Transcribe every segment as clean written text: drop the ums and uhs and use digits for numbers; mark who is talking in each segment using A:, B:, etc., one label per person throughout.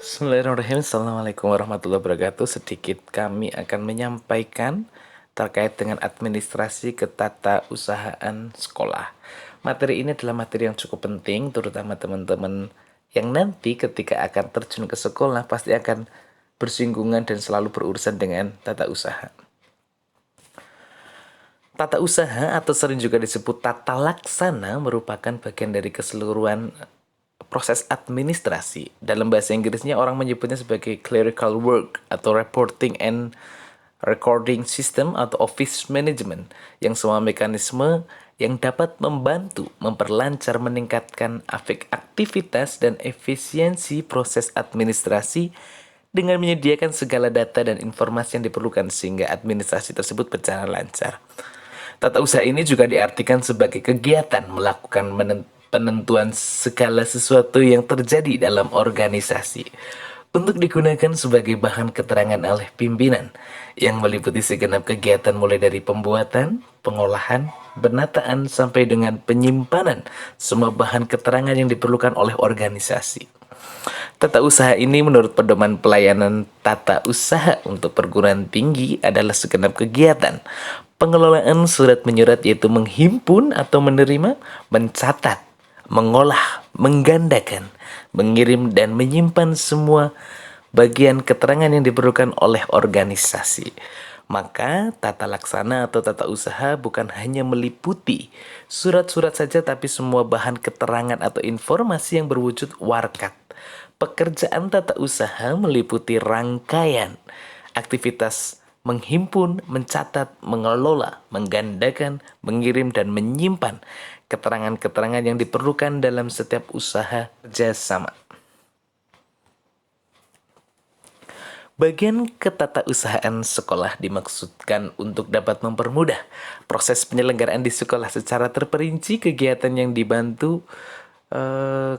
A: Bismillahirrahmanirrahim. Assalamualaikum warahmatullahi wabarakatuh. Sedikit kami akan menyampaikan terkait dengan administrasi ketatausahaan sekolah. Materi ini adalah materi yang cukup penting, terutama teman-teman yang nanti ketika akan terjun ke sekolah pasti akan bersinggungan dan selalu berurusan dengan tata usaha. Tata usaha atau sering juga disebut tata laksana merupakan bagian dari keseluruhan proses administrasi. Dalam bahasa Inggrisnya orang menyebutnya sebagai clerical work atau reporting and recording system atau office management, yang semua mekanisme yang dapat membantu, memperlancar, meningkatkan aktivitas dan efisiensi proses administrasi dengan menyediakan segala data dan informasi yang diperlukan sehingga administrasi tersebut berjalan lancar. Tata usaha ini juga diartikan sebagai kegiatan melakukan penentuan segala sesuatu yang terjadi dalam organisasi untuk digunakan sebagai bahan keterangan oleh pimpinan yang meliputi segenap kegiatan mulai dari pembuatan, pengolahan, penataan sampai dengan penyimpanan semua bahan keterangan yang diperlukan oleh organisasi. Tata usaha ini menurut pedoman pelayanan tata usaha untuk perguruan tinggi adalah segenap kegiatan pengelolaan surat menyurat, yaitu menghimpun atau menerima, mencatat, mengolah, menggandakan, mengirim dan menyimpan semua bagian keterangan yang diperlukan oleh organisasi. Maka tata laksana atau tata usaha bukan hanya meliputi surat-surat saja, tapi semua bahan keterangan atau informasi yang berwujud warkat. Pekerjaan tata usaha meliputi rangkaian aktivitas menghimpun, mencatat, mengelola, menggandakan, mengirim, dan menyimpan keterangan-keterangan yang diperlukan dalam setiap usaha kerjasama. Bagian ketatausahaan sekolah dimaksudkan untuk dapat mempermudah proses penyelenggaraan di sekolah secara terperinci. Kegiatan yang dibantu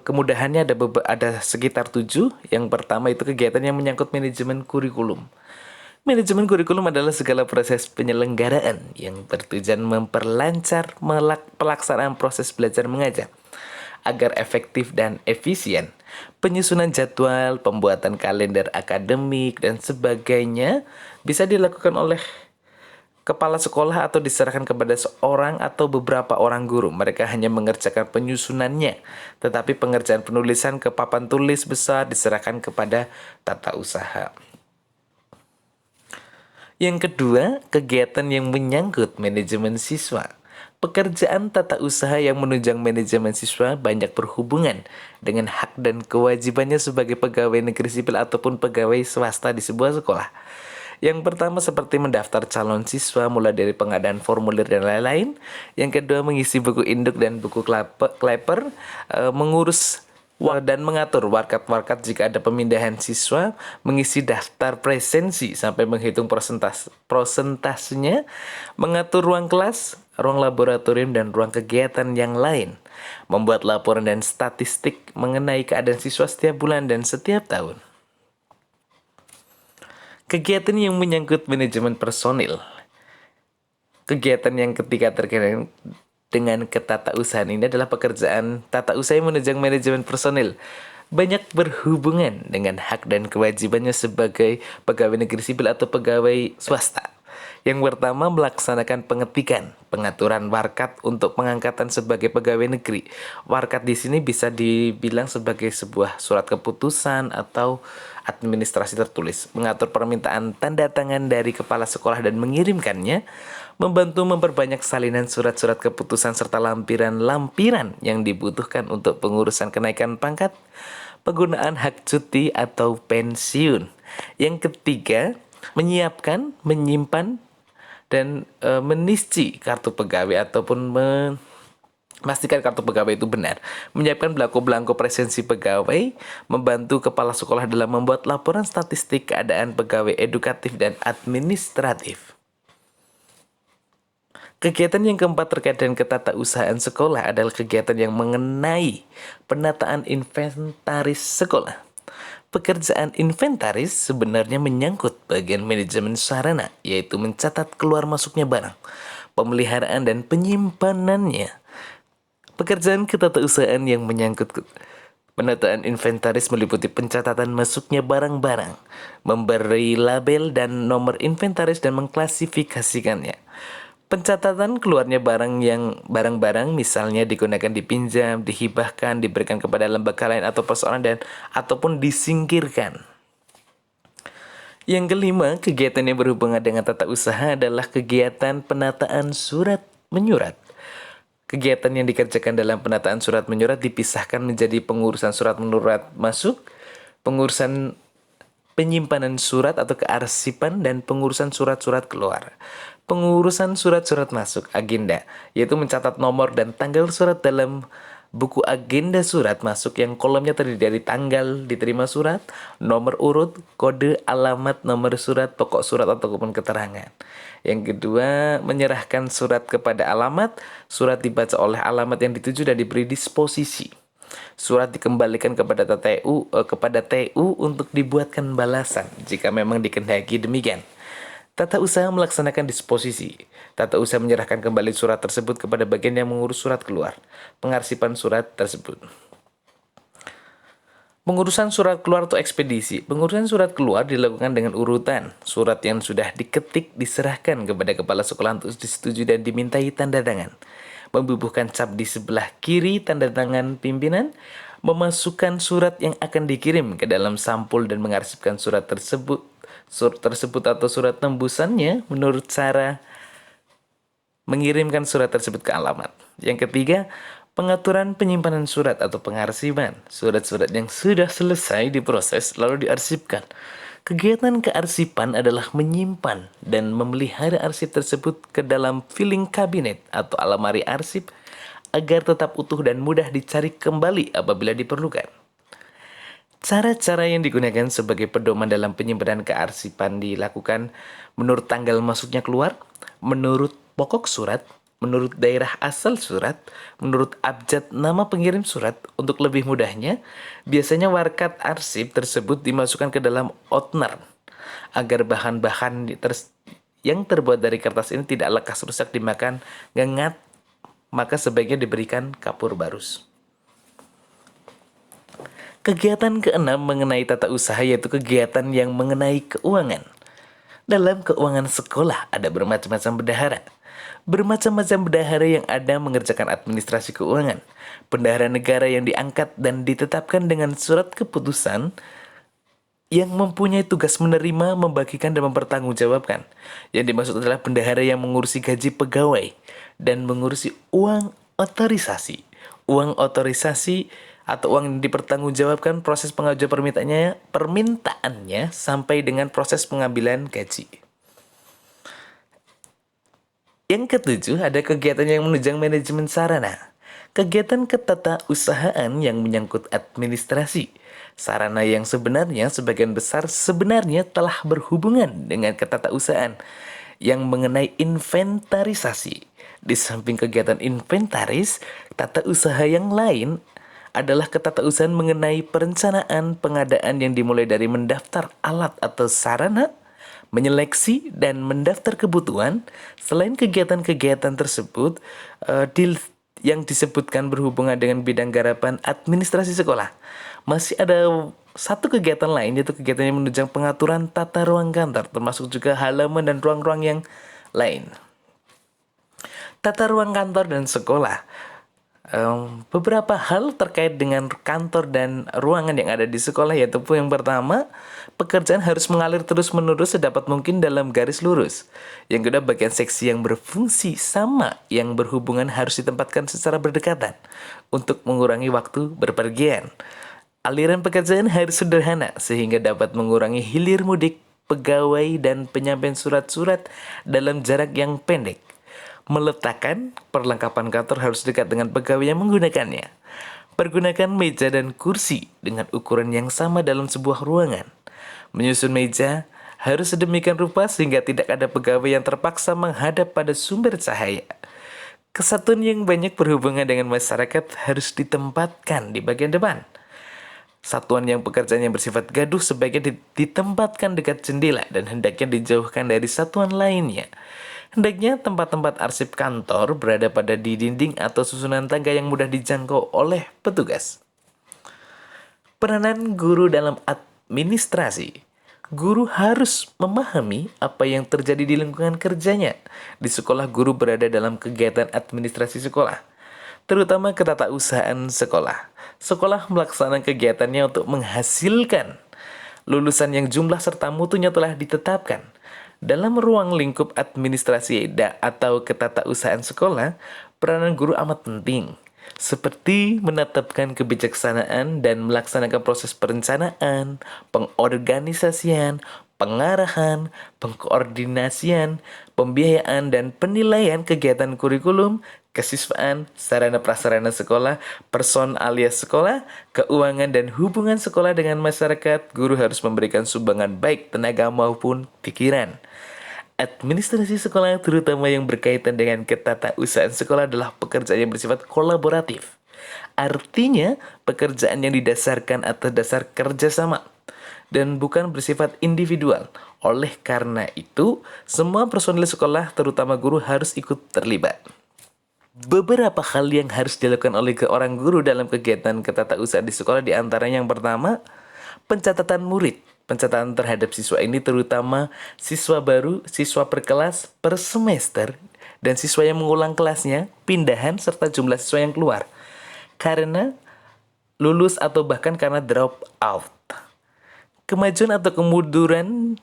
A: kemudahannya ada sekitar 7. Yang pertama itu kegiatan yang menyangkut manajemen kurikulum. Manajemen kurikulum adalah segala proses penyelenggaraan yang bertujuan memperlancar pelaksanaan proses belajar mengajar agar efektif dan efisien. Penyusunan jadwal, pembuatan kalender akademik, dan sebagainya bisa dilakukan oleh kepala sekolah atau diserahkan kepada seorang atau beberapa orang guru. Mereka hanya mengerjakan penyusunannya, tetapi pengerjaan penulisan ke papan tulis besar diserahkan kepada tata usaha. Yang kedua, kegiatan yang menyangkut manajemen siswa. Pekerjaan tata usaha yang menunjang manajemen siswa banyak berhubungan dengan hak dan kewajibannya sebagai pegawai negeri sipil ataupun pegawai swasta di sebuah sekolah. Yang pertama seperti mendaftar calon siswa mulai dari pengadaan formulir dan lain-lain. Yang kedua mengisi buku induk dan buku kleper, mengurus dan mengatur warkat-warkat jika ada pemindahan siswa, mengisi daftar presensi sampai menghitung prosentasenya, mengatur ruang kelas, ruang laboratorium, dan ruang kegiatan yang lain, membuat laporan dan statistik mengenai keadaan siswa setiap bulan dan setiap tahun. Kegiatan yang menyangkut manajemen personil. Kegiatan yang ketiga terkait dengan ketatausahaan ini adalah pekerjaan tata usaha yang menunjang manajemen personil. Banyak berhubungan dengan hak dan kewajibannya sebagai pegawai negeri sipil atau pegawai swasta. Yang pertama, melaksanakan pengetikan, pengaturan warkat untuk pengangkatan sebagai pegawai negeri. Warkat di sini bisa dibilang sebagai sebuah surat keputusan atau administrasi tertulis, mengatur permintaan tanda tangan dari kepala sekolah dan mengirimkannya, membantu memperbanyak salinan surat-surat keputusan serta lampiran-lampiran yang dibutuhkan untuk pengurusan kenaikan pangkat, penggunaan hak cuti atau pensiun. Yang ketiga, menyiapkan, menyimpan, dan menisci kartu pegawai ataupun memastikan kartu pegawai itu benar, menyiapkan belangko-belangko presensi pegawai, membantu kepala sekolah dalam membuat laporan statistik keadaan pegawai edukatif dan administratif. Kegiatan yang keempat terkait dengan ketatausahaan sekolah adalah kegiatan yang mengenai penataan inventaris sekolah. Pekerjaan inventaris sebenarnya menyangkut bagian manajemen sarana, yaitu mencatat keluar masuknya barang, pemeliharaan dan penyimpanannya. Pekerjaan ketatausahaan yang menyangkut Penataan inventaris meliputi pencatatan masuknya barang-barang, memberi label dan nomor inventaris dan mengklasifikasikannya. Pencatatan keluarnya barang-barang misalnya digunakan dipinjam, dihibahkan, diberikan kepada lembaga lain atau perseorangan dan ataupun disingkirkan. Yang kelima, kegiatan yang berhubungan dengan tata usaha adalah kegiatan penataan surat menyurat. Kegiatan yang dikerjakan dalam penataan surat menyurat dipisahkan menjadi pengurusan surat menyurat masuk, pengurusan penyimpanan surat atau kearsipan, dan pengurusan surat-surat keluar. Pengurusan surat-surat masuk, agenda, yaitu mencatat nomor dan tanggal surat dalam buku agenda surat masuk yang kolomnya terdiri dari tanggal diterima surat, nomor urut, kode, alamat, nomor surat, pokok surat ataupun keterangan. Yang kedua, menyerahkan surat kepada alamat, surat dibaca oleh alamat yang dituju dan diberi disposisi. Surat dikembalikan kepada TU untuk dibuatkan balasan jika memang dikehendaki demikian. Tata usaha melaksanakan disposisi. Tata usaha menyerahkan kembali surat tersebut kepada bagian yang mengurus surat keluar. Pengarsipan surat tersebut. Pengurusan surat keluar atau ekspedisi. Pengurusan surat keluar dilakukan dengan urutan. Surat yang sudah diketik diserahkan kepada kepala sekolah untuk disetujui dan dimintai tanda tangan. Membubuhkan cap di sebelah kiri tanda tangan pimpinan. Memasukkan surat yang akan dikirim ke dalam sampul dan mengarsipkan surat tersebut atau surat tembusannya menurut cara mengirimkan surat tersebut ke alamat. Yang ketiga, pengaturan penyimpanan surat atau pengarsipan. Surat-surat yang sudah selesai diproses lalu diarsipkan. Kegiatan kearsipan adalah menyimpan dan memelihara arsip tersebut ke dalam filing cabinet atau alamari arsip agar tetap utuh dan mudah dicari kembali apabila diperlukan. Cara-cara yang digunakan sebagai pedoman dalam penyimpanan kearsipan dilakukan menurut tanggal masuknya keluar, menurut pokok surat, menurut daerah asal surat, menurut abjad nama pengirim surat. Untuk lebih mudahnya, biasanya warkat arsip tersebut dimasukkan ke dalam outner agar bahan-bahan yang terbuat dari kertas ini tidak lekas rusak dimakan ngengat, maka sebaiknya diberikan kapur barus. Kegiatan keenam mengenai tata usaha yaitu kegiatan yang mengenai keuangan. Dalam keuangan sekolah ada bermacam-macam bendahara. Bermacam-macam bendahara yang ada mengerjakan administrasi keuangan. Bendahara negara yang diangkat dan ditetapkan dengan surat keputusan yang mempunyai tugas menerima, membagikan, dan mempertanggungjawabkan. Yang dimaksud adalah bendahara yang mengurusi gaji pegawai dan mengurusi uang otorisasi. Uang otorisasi atau uang yang dipertanggungjawabkan proses pengajuan permintaannya sampai dengan proses pengambilan gaji. Yang ketujuh, ada kegiatan yang menunjang manajemen sarana. Kegiatan ketatausahaan yang menyangkut administrasi. Sarana yang sebenarnya sebagian besar sebenarnya telah berhubungan dengan ketatausahaan yang mengenai inventarisasi. Di samping kegiatan inventaris, tata usaha yang lain adalah ketatausahaan mengenai perencanaan pengadaan yang dimulai dari mendaftar alat atau sarana, menyeleksi, dan mendaftar kebutuhan. Selain kegiatan-kegiatan tersebut yang disebutkan berhubungan dengan bidang garapan administrasi sekolah, masih ada satu kegiatan lain yaitu kegiatan yang menunjang pengaturan tata ruang kantor, termasuk juga halaman dan ruang-ruang yang lain. Tata ruang kantor dan sekolah. Beberapa hal terkait dengan kantor dan ruangan yang ada di sekolah yaitu yang pertama, pekerjaan harus mengalir terus-menerus sedapat mungkin dalam garis lurus. Yang kedua, bagian seksi yang berfungsi sama yang berhubungan harus ditempatkan secara berdekatan untuk mengurangi waktu berpergian. Aliran pekerjaan harus sederhana sehingga dapat mengurangi hilir mudik pegawai dan penyampaian surat-surat dalam jarak yang pendek. Meletakkan perlengkapan kantor harus dekat dengan pegawai yang menggunakannya. Pergunakan meja dan kursi dengan ukuran yang sama dalam sebuah ruangan. Menyusun meja harus sedemikian rupa sehingga tidak ada pegawai yang terpaksa menghadap pada sumber cahaya. Kesatuan yang banyak berhubungan dengan masyarakat harus ditempatkan di bagian depan. Satuan yang pekerjaan yang bersifat gaduh sebaiknya ditempatkan dekat jendela dan hendaknya dijauhkan dari satuan lainnya. Hendaknya tempat-tempat arsip kantor berada pada di dinding atau susunan tangga yang mudah dijangkau oleh petugas. Peranan guru dalam administrasi. Guru harus memahami apa yang terjadi di lingkungan kerjanya. Di sekolah, guru berada dalam kegiatan administrasi sekolah, terutama ketatausahaan sekolah. Sekolah melaksanakan kegiatannya untuk menghasilkan lulusan yang jumlah serta mutunya telah ditetapkan. Dalam ruang lingkup administrasi atau ketatausahaan sekolah, peranan guru amat penting, seperti menetapkan kebijaksanaan dan melaksanakan proses perencanaan, pengorganisasian, pengarahan, pengkoordinasian, pembiayaan, dan penilaian kegiatan kurikulum, kesiswaan, sarana prasarana sekolah, person alias sekolah, keuangan, dan hubungan sekolah dengan masyarakat. Guru harus memberikan sumbangan baik tenaga maupun pikiran. Administrasi sekolah, terutama yang berkaitan dengan ketatausahaan sekolah, adalah pekerjaan yang bersifat kolaboratif. Artinya, pekerjaan yang didasarkan atas dasar kerjasama dan bukan bersifat individual. Oleh karena itu, semua personil sekolah, terutama guru, harus ikut terlibat. Beberapa hal yang harus dilakukan oleh seorang guru dalam kegiatan ketatausahaan di sekolah, di antaranya yang pertama, pencatatan murid. Pencatatan terhadap siswa ini terutama siswa baru, siswa per kelas, per semester, dan siswa yang mengulang kelasnya, pindahan, serta jumlah siswa yang keluar karena lulus atau bahkan karena drop out. Kemajuan atau kemunduran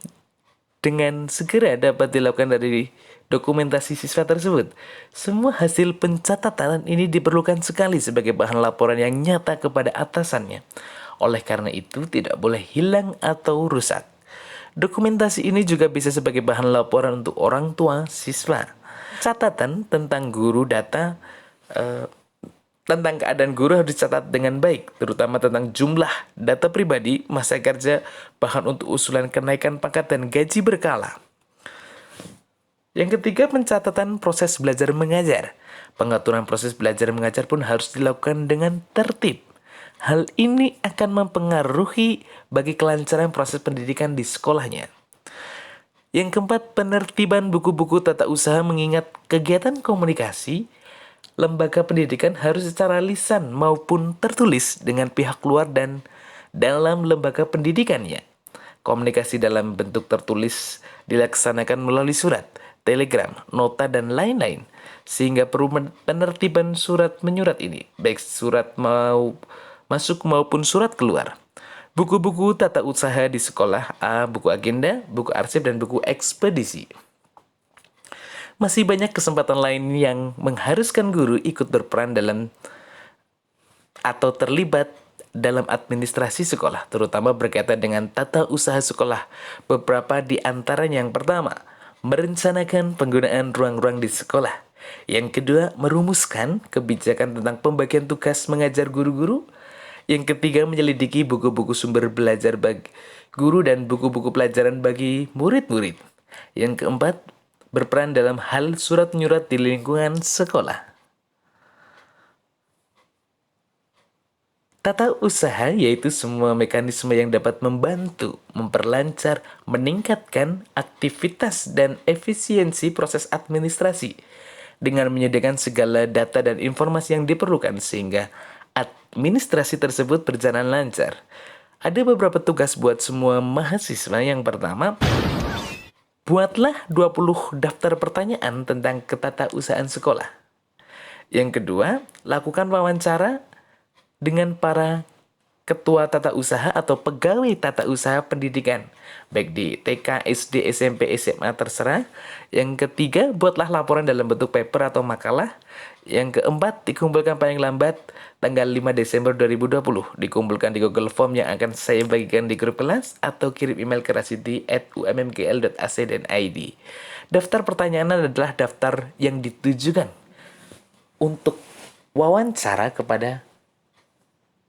A: dengan segera dapat dilakukan dari dokumentasi siswa tersebut. Semua hasil pencatatan ini diperlukan sekali sebagai bahan laporan yang nyata kepada atasannya. Oleh karena itu, tidak boleh hilang atau rusak. Dokumentasi ini juga bisa sebagai bahan laporan untuk orang tua siswa. Catatan tentang guru tentang keadaan guru harus dicatat dengan baik, terutama tentang jumlah data pribadi, masa kerja, bahkan untuk usulan kenaikan pangkat dan gaji berkala. Yang ketiga, pencatatan proses belajar mengajar. Pengaturan proses belajar mengajar pun harus dilakukan dengan tertib. Hal ini akan mempengaruhi bagi kelancaran proses pendidikan di sekolahnya. Yang keempat, penertiban buku-buku tata usaha, mengingat kegiatan komunikasi lembaga pendidikan harus secara lisan maupun tertulis dengan pihak luar dan dalam lembaga pendidikannya. Komunikasi dalam bentuk tertulis dilaksanakan melalui surat, telegram, nota, dan lain-lain. Sehingga perlu penertiban surat menyurat ini, baik surat masuk maupun surat keluar. Buku-buku tata usaha di sekolah: A. Buku agenda, buku arsip, dan buku ekspedisi. Masih banyak kesempatan lain yang mengharuskan guru ikut berperan dalam atau terlibat dalam administrasi sekolah, terutama berkaitan dengan tata usaha sekolah. Beberapa di antaranya: yang pertama, merencanakan penggunaan ruang-ruang di sekolah. Yang kedua, merumuskan kebijakan tentang pembagian tugas mengajar guru-guru. Yang ketiga, menyelidiki buku-buku sumber belajar bagi guru dan buku-buku pelajaran bagi murid-murid. Yang keempat, berperan dalam hal surat menyurat di lingkungan sekolah. Tata usaha yaitu semua mekanisme yang dapat membantu, memperlancar, meningkatkan aktivitas dan efisiensi proses administrasi dengan menyediakan segala data dan informasi yang diperlukan sehingga administrasi tersebut berjalan lancar. Ada beberapa tugas buat semua mahasiswa. Yang pertama, buatlah 20 daftar pertanyaan tentang ketatausahaan sekolah. Yang kedua, lakukan wawancara dengan para ketua tata usaha atau pegawai tata usaha pendidikan, baik di TK, SD, SMP, SMA, terserah. Yang ketiga, buatlah laporan dalam bentuk paper atau makalah. Yang keempat, dikumpulkan paling lambat tanggal 5 Desember 2020. Dikumpulkan di Google Form yang akan saya bagikan di grup kelas atau kirim email ke rasidi@ummgl.ac.id. Daftar pertanyaan adalah daftar yang ditujukan untuk wawancara kepada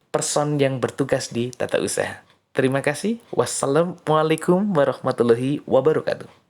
A: person yang bertugas di tata usaha. Terima kasih. Wassalamualaikum warahmatullahi wabarakatuh.